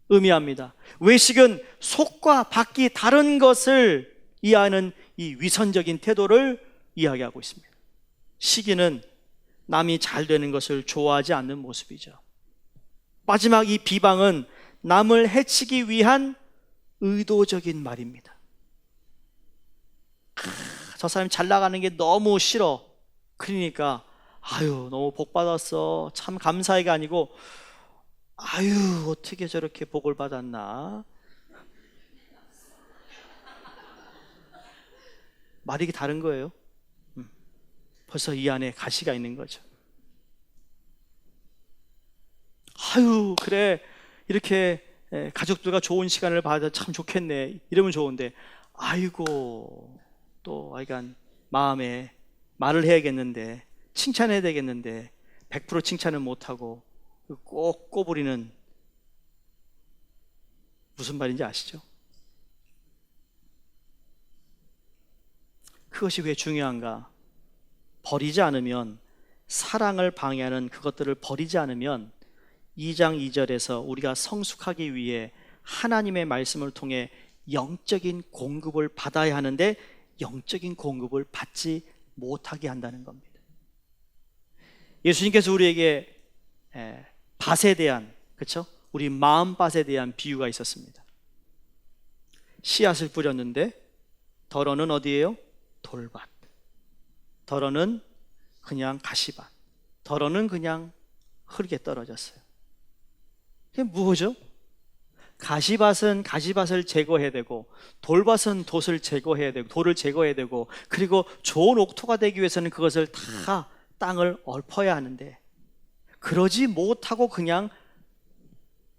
의미합니다. 외식은 속과 밖이 다른 것을 이해하는 이 위선적인 태도를 이야기하고 있습니다. 시기는 남이 잘 되는 것을 좋아하지 않는 모습이죠. 마지막 이 비방은 남을 해치기 위한 의도적인 말입니다. 저 사람이 잘 나가는 게 너무 싫어. 그러니까 아유 너무 복 받았어, 참 감사해가 아니고 아유 어떻게 저렇게 복을 받았나. 말이 다른 거예요. 벌써 이 안에 가시가 있는 거죠. 아유 그래, 이렇게 가족들과 좋은 시간을 받아 참 좋겠네, 이러면 좋은데 아이고 또 하여간 마음에 말을 해야겠는데, 칭찬해야 되겠는데 100% 칭찬은 못하고 꼭 꼬부리는, 무슨 말인지 아시죠? 그것이 왜 중요한가? 버리지 않으면, 사랑을 방해하는 그것들을 버리지 않으면 2장 2절에서 우리가 성숙하기 위해 하나님의 말씀을 통해 영적인 공급을 받아야 하는데 영적인 공급을 받지 못하게 한다는 겁니다. 예수님께서 우리에게 밭에 대한, 그렇죠? 우리 마음밭에 대한 비유가 있었습니다. 씨앗을 뿌렸는데 덜어는 어디예요? 돌밭. 덜어는 그냥 가시밭, 더러는 그냥 흙에 떨어졌어요. 이게 뭐죠? 가시밭은 가시밭을 제거해야 되고, 돌밭은 돛을 제거해야 되고, 돌을 제거해야 되고, 그리고 좋은 옥토가 되기 위해서는 그것을 다 땅을 엎어야 하는데, 그러지 못하고 그냥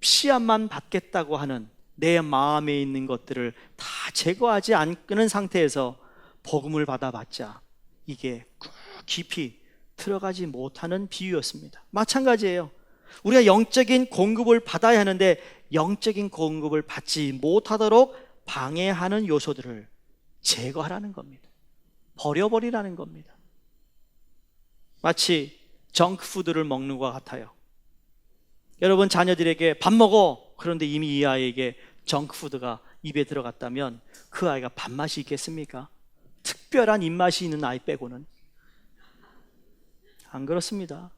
씨앗만 받겠다고 하는 내 마음에 있는 것들을 다 제거하지 않는 상태에서 복음을 받아봤자 이게 깊이 들어가지 못하는 비유였습니다. 마찬가지예요. 우리가 영적인 공급을 받아야 하는데 영적인 공급을 받지 못하도록 방해하는 요소들을 제거하라는 겁니다. 버려버리라는 겁니다. 마치 정크푸드를 먹는 것과 같아요. 여러분, 자녀들에게 밥 먹어, 그런데 이미 이 아이에게 정크푸드가 입에 들어갔다면 그 아이가 밥맛이 있겠습니까? 특별한 입맛이 있는 아이 빼고는 안 그렇습니다.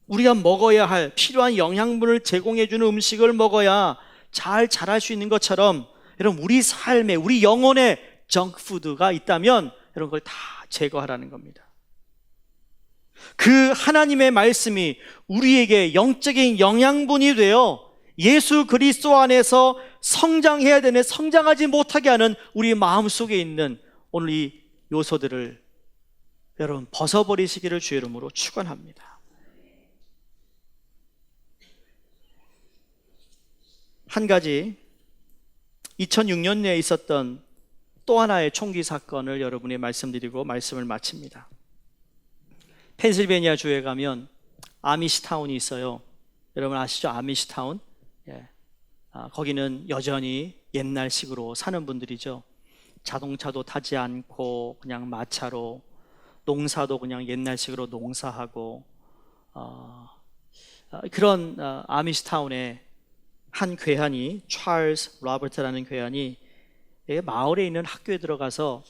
우리가 먹어야 할 필요한 영양분을 제공해주는 음식을 먹어야 잘 자랄 수 있는 것처럼, 여러분, 우리 삶에, 우리 영혼에 정크푸드가 있다면 이런 걸 다 제거하라는 겁니다. 그 하나님의 말씀이 우리에게 영적인 영양분이 되어 예수 그리스도 안에서 성장해야 되는, 성장하지 못하게 하는 우리 마음속에 있는 오늘 이 요소들을 여러분 벗어버리시기를 주의 이름으로 축원합니다. 한 가지 2006년에 있었던 또 하나의 총기 사건을 여러분이 말씀드리고 말씀을 마칩니다. 펜실베니아 주에 가면 아미시타운이 있어요. 여러분 아시죠? 아미시타운. 예. 거기는 여전히 옛날식으로 사는 분들이죠. 자동차도 타지 않고 그냥 마차로, 농사도 그냥 옛날식으로 농사하고, 그런 아미시타운에 한 괴한이, 찰스 로버트라는 괴한이 마을에 있는 학교에 들어가서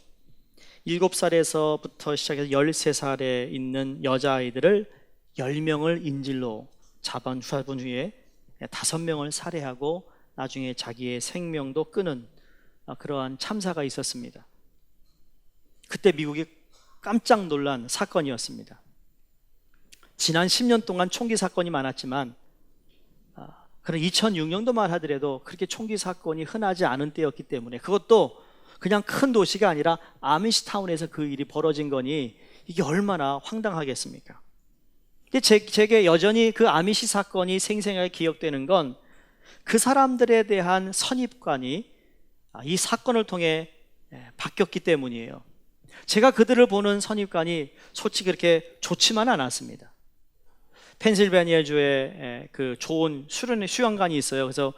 7살에서부터 시작해서 13살에 있는 여자아이들을 10명을 인질로 잡은 후에 5명을 살해하고 나중에 자기의 생명도 끊은 그러한 참사가 있었습니다. 그때 미국이 깜짝 놀란 사건이었습니다. 지난 10년 동안 총기 사건이 많았지만 그런 2006년도만 하더라도 그렇게 총기 사건이 흔하지 않은 때였기 때문에, 그것도 그냥 큰 도시가 아니라 아미시타운에서 그 일이 벌어진 거니 이게 얼마나 황당하겠습니까? 근데 제게 여전히 그 아미시 사건이 생생하게 기억되는 건 그 사람들에 대한 선입관이 이 사건을 통해 바뀌었기 때문이에요. 제가 그들을 보는 선입관이 솔직히 그렇게 좋지만 않았습니다. 펜실베니아주에 그 좋은 수련관이 있어요. 그래서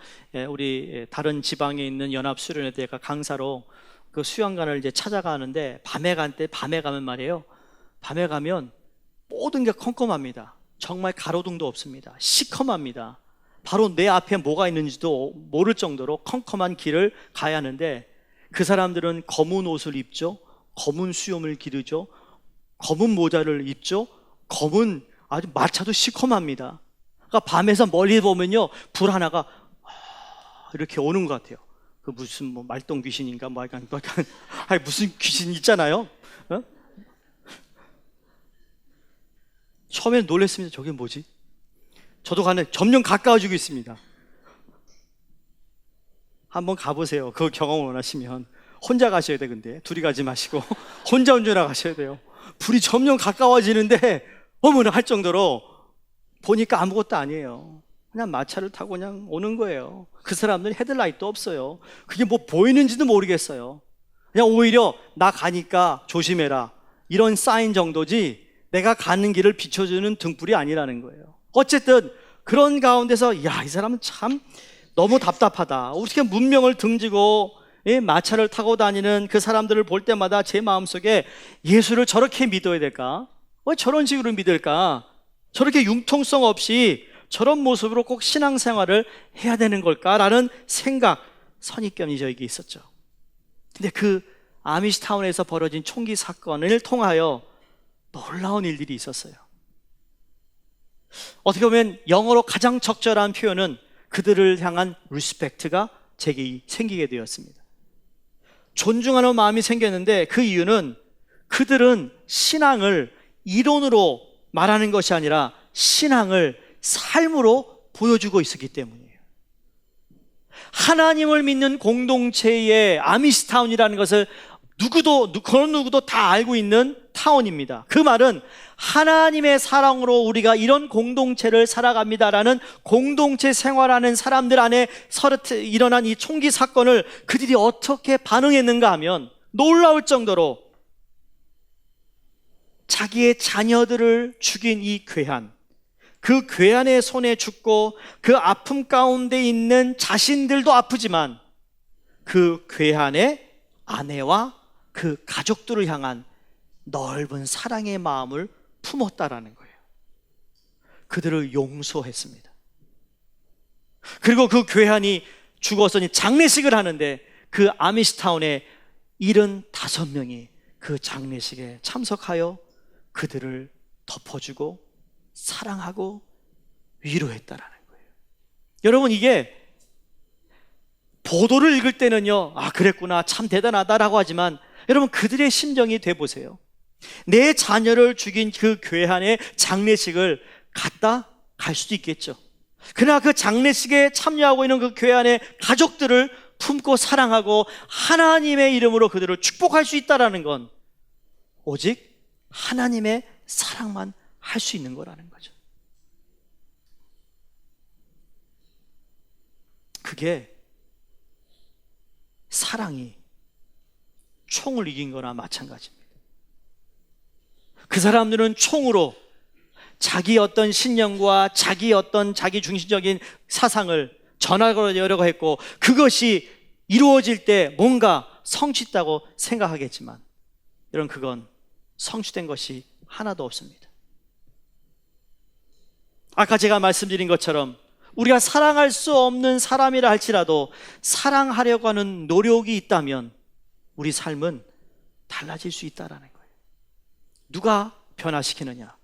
우리 다른 지방에 있는 연합수련회대가 강사로 그 수영관을 이제 찾아가는데 밤에 가면 말이에요. 밤에 가면 모든 게 컴컴합니다. 정말 가로등도 없습니다. 시커멉니다. 바로 내 앞에 뭐가 있는지도 모를 정도로 컴컴한 길을 가야 하는데, 그 사람들은 검은 옷을 입죠. 검은 수염을 기르죠. 검은 모자를 입죠. 검은 아주 마차도 시커멉니다. 그러니까 밤에서 멀리 보면요, 불 하나가 이렇게 오는 것 같아요. 그 무슨 뭐 말똥 귀신인가 뭐 약간 아니 무슨 귀신 있잖아요. 어? 처음에는 놀랐습니다. 저게 뭐지? 저도 점점 가까워지고 있습니다. 한번 가보세요. 그 경험을 원하시면. 혼자 가셔야 돼. 근데 둘이 가지 마시고 혼자 운전하고 가셔야 돼요. 불이 점점 가까워지는데 어머나 할 정도로 보니까 아무것도 아니에요. 그냥 마차를 타고 그냥 오는 거예요. 그 사람들은 헤드라이트도 없어요. 그게 뭐 보이는지도 모르겠어요. 그냥 오히려 나 가니까 조심해라 이런 사인 정도지 내가 가는 길을 비춰주는 등불이 아니라는 거예요. 어쨌든 그런 가운데서 야, 이 사람은 참 너무 답답하다. 어떻게 문명을 등지고 마차를 타고 다니는 그 사람들을 볼 때마다 제 마음속에 예수를 저렇게 믿어야 될까? 왜 저런 식으로 믿을까? 저렇게 융통성 없이 저런 모습으로 꼭 신앙생활을 해야 되는 걸까라는 생각, 선입견이 저에게 있었죠. 근데 그 아미시타운에서 벌어진 총기 사건을 통하여 놀라운 일들이 있었어요. 어떻게 보면 영어로 가장 적절한 표현은 그들을 향한 리스펙트가 제게 생기게 되었습니다. 존중하는 마음이 생겼는데 그 이유는 그들은 신앙을 이론으로 말하는 것이 아니라 신앙을 삶으로 보여주고 있었기 때문이에요. 하나님을 믿는 공동체의 아미스타운이라는 것을 그런 누구도 다 알고 있는 타운입니다. 그 말은 하나님의 사랑으로 우리가 이런 공동체를 살아갑니다라는 공동체 생활하는 사람들 안에 일어난 이 총기 사건을 그들이 어떻게 반응했는가 하면 놀라울 정도로 자기의 자녀들을 죽인 이 괴한, 그 괴한의 손에 죽고 그 아픔 가운데 있는 자신들도 아프지만 그 괴한의 아내와 그 가족들을 향한 넓은 사랑의 마음을 품었다라는 거예요. 그들을 용서했습니다. 그리고 그 괴한이 죽어서니 장례식을 하는데 그 아미스타운의 75명이 그 장례식에 참석하여 그들을 덮어주고 사랑하고 위로했다라는 거예요. 여러분, 이게 보도를 읽을 때는요, 아 그랬구나, 참 대단하다라고 하지만 여러분, 그들의 심정이 돼보세요. 내 자녀를 죽인 그 괴한의 장례식을 갔다 갈 수도 있겠죠. 그러나 그 장례식에 참여하고 있는 그 괴한의 가족들을 품고 사랑하고 하나님의 이름으로 그들을 축복할 수 있다는 건 오직 하나님의 사랑만 할 수 있는 거라는 거죠. 그게 사랑이 총을 이긴 거나 마찬가지입니다. 그 사람들은 총으로 자기 어떤 신념과 자기 중심적인 사상을 전하려고 했고, 그것이 이루어질 때 뭔가 성취했다고 생각하겠지만 여러분, 그건 성취된 것이 하나도 없습니다. 아까 제가 말씀드린 것처럼 우리가 사랑할 수 없는 사람이라 할지라도 사랑하려고 하는 노력이 있다면 우리 삶은 달라질 수 있다는 거예요. 누가 변화시키느냐?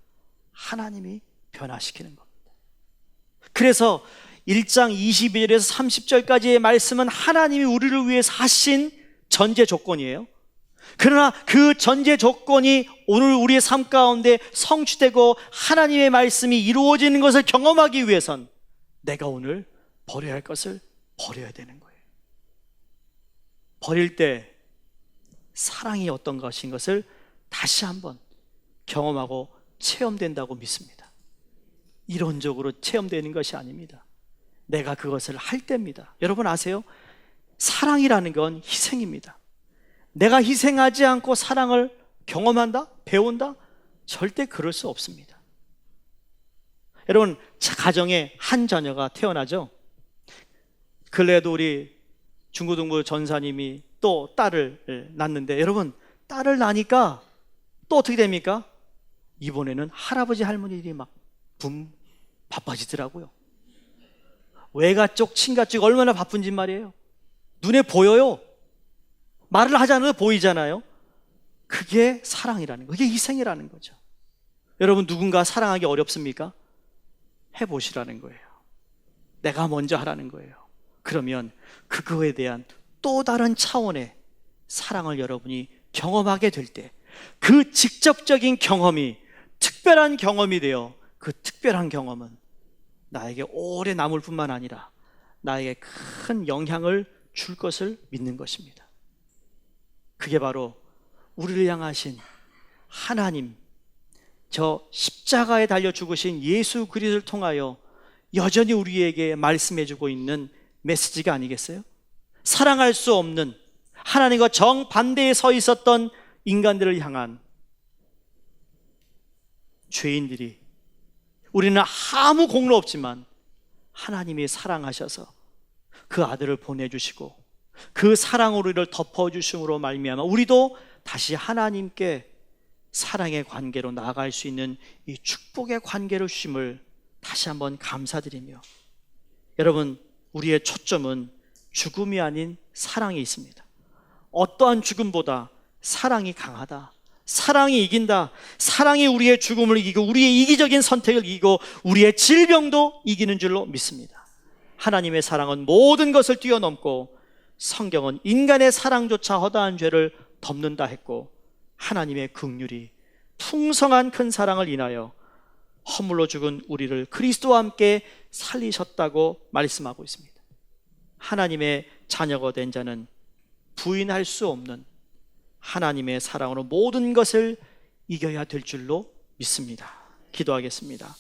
하나님이 변화시키는 겁니다. 그래서 1장 22절에서 30절까지의 말씀은 하나님이 우리를 위해서 하신 전제 조건이에요. 그러나 그 전제 조건이 오늘 우리의 삶 가운데 성취되고 하나님의 말씀이 이루어지는 것을 경험하기 위해선 내가 오늘 버려야 할 것을 버려야 되는 거예요. 버릴 때 사랑이 어떤 것인 것을 다시 한번 경험하고 체험된다고 믿습니다. 이론적으로 체험되는 것이 아닙니다. 내가 그것을 할 때입니다. 여러분 아세요? 사랑이라는 건 희생입니다. 내가 희생하지 않고 사랑을 경험한다? 배운다? 절대 그럴 수 없습니다. 여러분, 가정에 한 자녀가 태어나죠? 근래에도 우리 중고등부 전사님이 또 딸을 낳는데, 여러분, 딸을 낳으니까 또 어떻게 됩니까? 이번에는 할아버지 할머니들이 막 바빠지더라고요. 외가 쪽 친가 쪽 얼마나 바쁜지 말이에요. 눈에 보여요. 말을 하지 않아도 보이잖아요. 그게 사랑이라는 거예요. 그게 희생이라는 거죠. 여러분, 누군가 사랑하기 어렵습니까? 해보시라는 거예요. 내가 먼저 하라는 거예요. 그러면 그거에 대한 또 다른 차원의 사랑을 여러분이 경험하게 될 때 그 직접적인 경험이 특별한 경험이 되어 그 특별한 경험은 나에게 오래 남을 뿐만 아니라 나에게 큰 영향을 줄 것을 믿는 것입니다. 그게 바로 우리를 향하신 하나님, 저 십자가에 달려 죽으신 예수 그리스도를 통하여 여전히 우리에게 말씀해주고 있는 메시지가 아니겠어요? 사랑할 수 없는 하나님과 정반대에 서 있었던 인간들을 향한 죄인들이, 우리는 아무 공로 없지만 하나님이 사랑하셔서 그 아들을 보내주시고 그 사랑으로 우리를 덮어주심으로 말미암아 우리도 다시 하나님께 사랑의 관계로 나아갈 수 있는 이 축복의 관계를 주심을 다시 한번 감사드리며, 여러분, 우리의 초점은 죽음이 아닌 사랑에 있습니다. 어떠한 죽음보다 사랑이 강하다, 사랑이 이긴다, 사랑이 우리의 죽음을 이기고 우리의 이기적인 선택을 이기고 우리의 질병도 이기는 줄로 믿습니다. 하나님의 사랑은 모든 것을 뛰어넘고 성경은 인간의 사랑조차 허다한 죄를 덮는다 했고, 하나님의 긍휼이 풍성한 큰 사랑을 인하여 허물로 죽은 우리를 그리스도와 함께 살리셨다고 말씀하고 있습니다. 하나님의 자녀가 된 자는 부인할 수 없는 하나님의 사랑으로 모든 것을 이겨야 될 줄로 믿습니다. 기도하겠습니다.